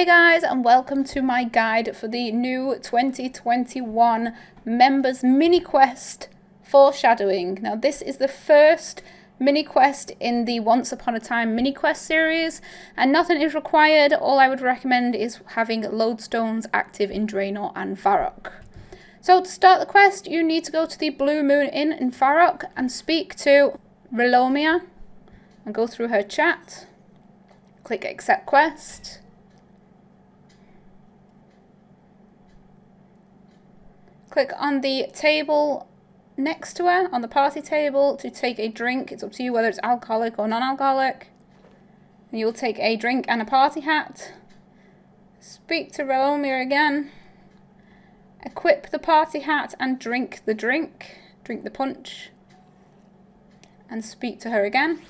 guys, and welcome to my guide for the new 2021 members mini quest Foreshadowing. Now this is the first mini quest in the Once Upon a Time mini quest series, and nothing is required. All I would recommend is having lodestones active in Draynor and Varrock. So to start the quest, you need to go to the Blue Moon Inn in Varrock and speak to Relomia and go through her chat. Click accept quest. Click on the table next to her, on the party table, to take a drink. It's up to you whether it's alcoholic or non-alcoholic. And you'll take a drink and a party hat. Speak to Relomia again. Equip the party hat and drink the drink. Drink the punch. And speak to her again.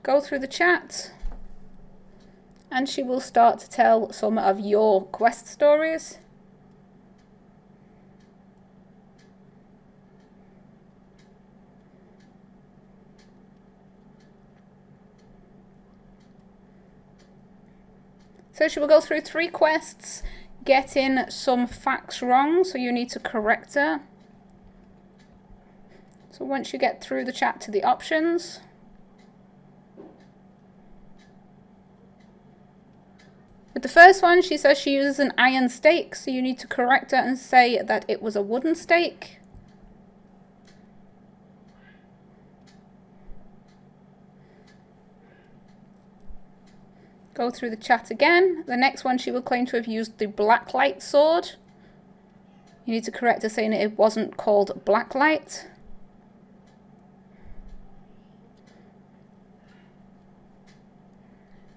Go through the chat, and she will start to tell some of your quest stories. So she will go through 3 quests, getting some facts wrong, so you need to correct her. So once you get through the chat to the options, with the first one, she says she uses an iron stake, so you need to correct her and say that it was a wooden stake. Go through the chat again. The next one, she will claim to have used the blacklight sword. You need to correct her saying it wasn't called blacklight.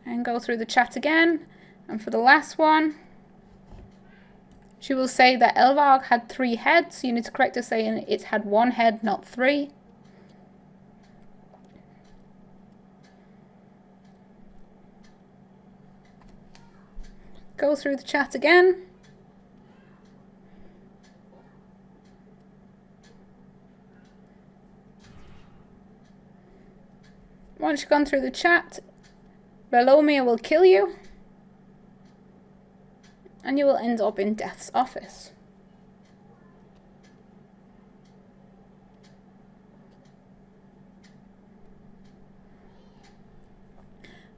And go through the chat again. And for the last one, she will say that Elvarg had 3 heads. You need to correct her saying it had 1 head, not 3. Go through the chat again. Once you've gone through the chat, Relomia will kill you, and you will end up in Death's office.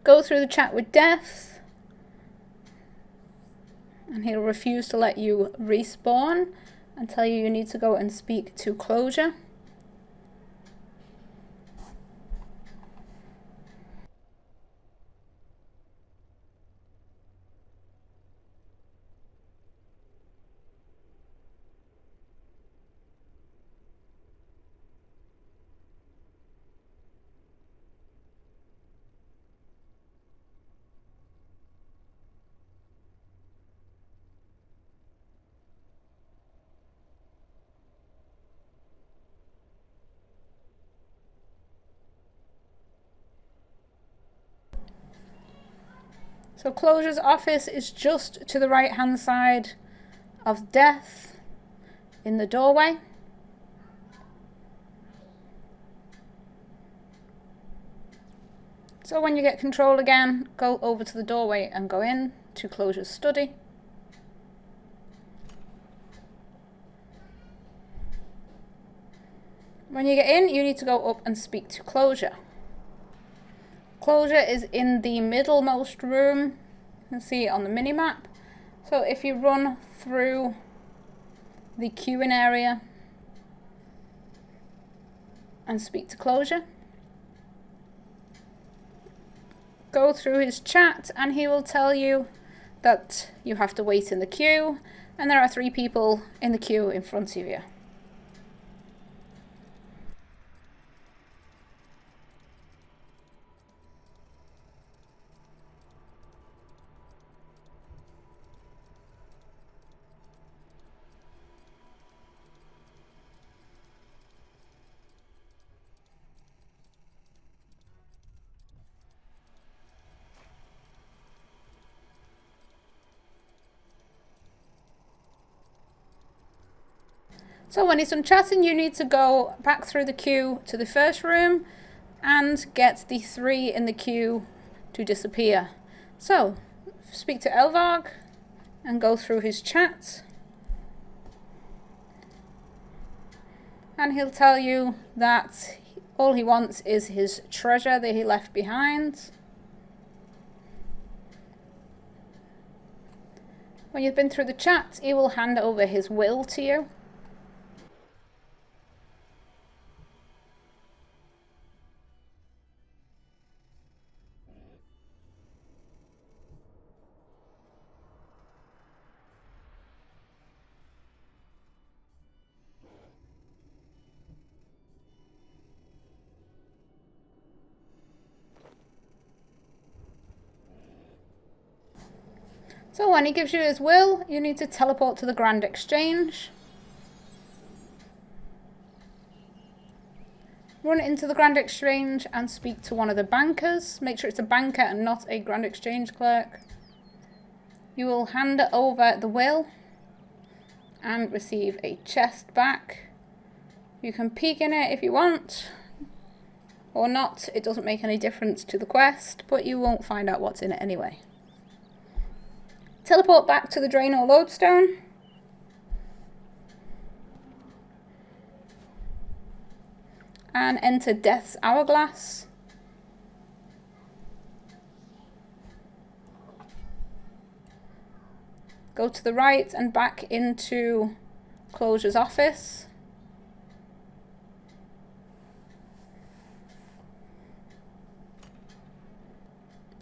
Go through the chat with Death, and he'll refuse to let you respawn and tell you you need to go and speak to Closure. So Closure's office is just to the right hand side of Death in the doorway. So when you get control again, go over to the doorway and go in to Closure's study. When you get in, you need to go up and speak to Closure. Closure is in the middlemost room. You can see it on the mini-map. So if you run through the queuing area and speak to Closure, go through his chat and he will tell you that you have to wait in the queue, and there are 3 people in the queue in front of you. So when he's done chatting, you need to go back through the queue to the first room and get the 3 in the queue to disappear. So speak to Elvarg and go through his chat. And he'll tell you that all he wants is his treasure that he left behind. When you've been through the chat, he will hand over his will to you. So when he gives you his will, you need to teleport to the Grand Exchange. Run into the Grand Exchange and speak to one of the bankers. Make sure it's a banker and not a Grand Exchange clerk. You will hand over the will and receive a chest back. You can peek in it if you want or not. It doesn't make any difference to the quest, but you won't find out what's in it anyway. Teleport back to the Draynor lodestone. And enter Death's Hourglass. Go to the right and back into Closure's office.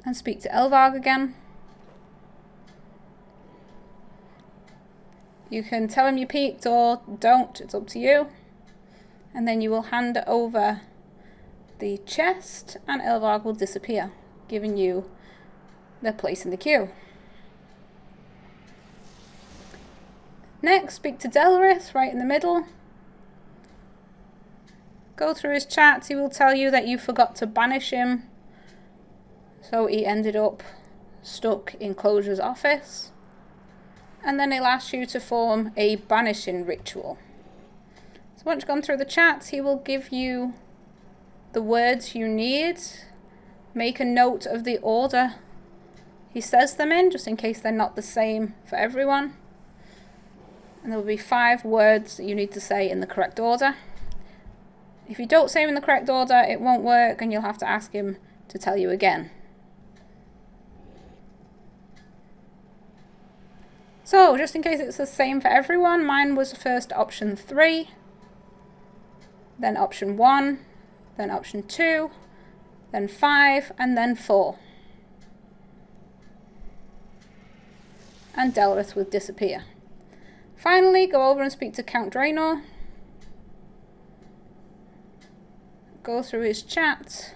And speak to Elvarg again. You can tell him you peeked or don't, it's up to you. And then you will hand over the chest and Elvarg will disappear, giving you their place in the queue. Next, speak to Delrith right in the middle. Go through his chat, he will tell you that you forgot to banish him. So he ended up stuck in Closure's office. And then he'll ask you to form a banishing ritual. So once you've gone through the chat, he will give you the words you need. Make a note of the order he says them in, just in case they're not the same for everyone. And there will be 5 words that you need to say in the correct order. If you don't say them in the correct order, it won't work and you'll have to ask him to tell you again. So, just in case it's the same for everyone, mine was first option 3, then option 1, then option 2, then 5, and then 4. And Delrith will disappear. Finally, go over and speak to Count Draynor. Go through his chat,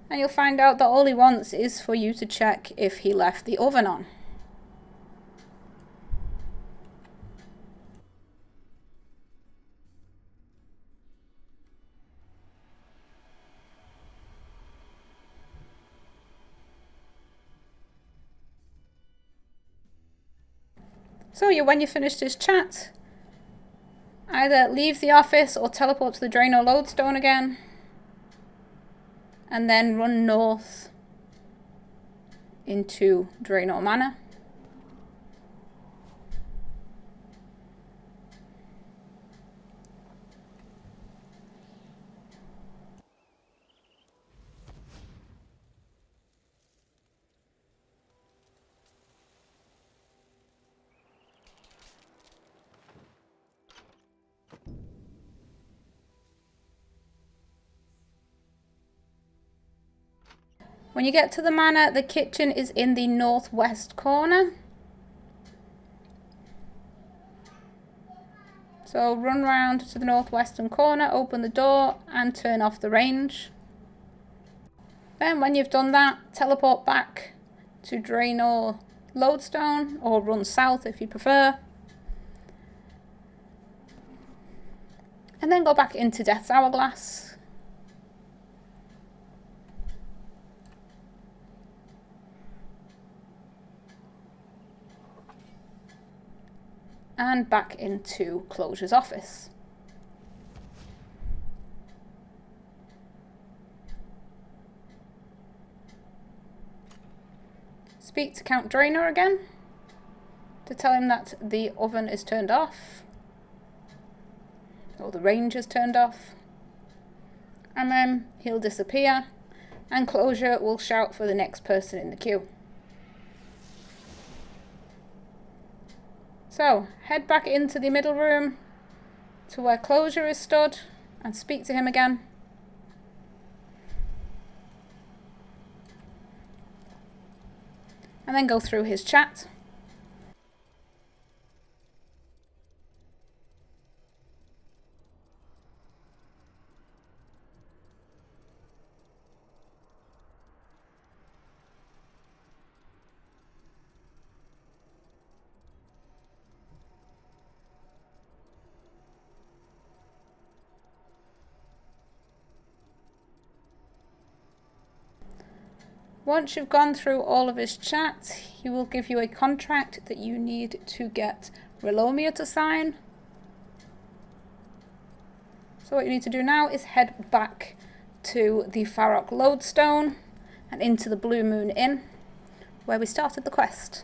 and you'll find out that all he wants is for you to check if he left the oven on. So when you finished his chat, either leave the office or teleport to the Draynor lodestone again, and then run north into Draynor Manor. When you get to the manor, the kitchen is in the northwest corner. So run round to the northwestern corner, open the door and turn off the range. Then when you've done that, teleport back to Draynor lodestone or run south if you prefer. And then go back into Death's Hourglass. And back into Closure's office. speak to Count Draynor again to tell him that the oven is turned off, or the range is turned off, and then he'll disappear and Closure will shout for the next person in the queue. So head back into the middle room to where Closure is stood and speak to him again. And then go through his chat. Once you've gone through all of his chat, he will give you a contract that you need to get Relomia to sign. So what you need to do now is head back to the Farrock Lodestone and into the Blue Moon Inn, where we started the quest.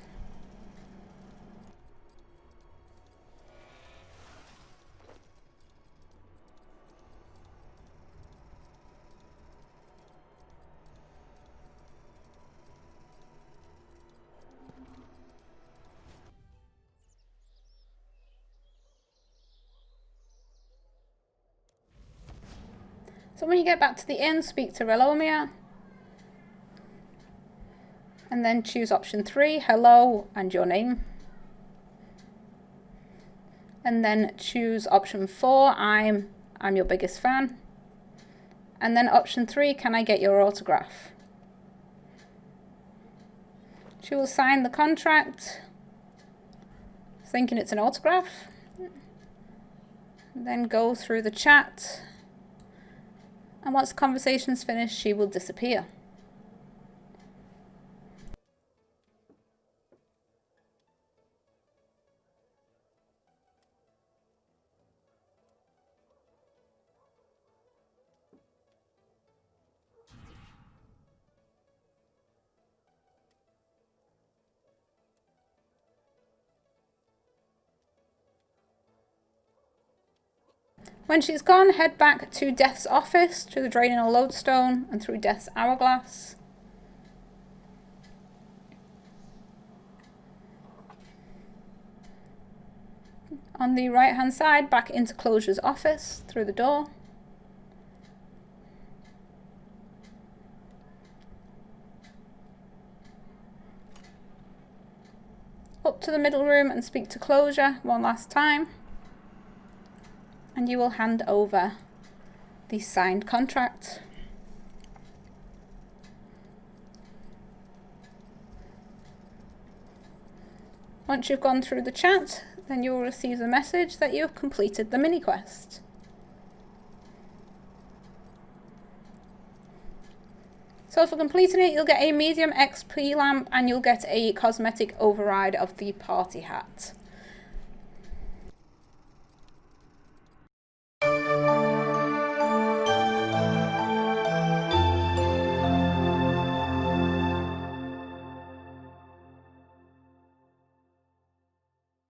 So when you get back to the inn, speak to Relomia, and then choose option 3, hello, and your name. And then choose option 4, I'm your biggest fan. And then option 3, can I get your autograph? She will sign the contract, thinking it's an autograph. Then go through the chat. And once the conversation's finished, she will disappear. When she's gone, head back to Death's office, to the Draynor Lodestone, and through Death's Hourglass. On the right hand side, back into Closure's office, through the door. Up to the middle room and speak to Closure one last time. And you will hand over the signed contract. Once you've gone through the chat, then you will receive the message that you have completed the mini quest. So for completing it, you'll get a medium XP lamp and you'll get a cosmetic override of the party hat.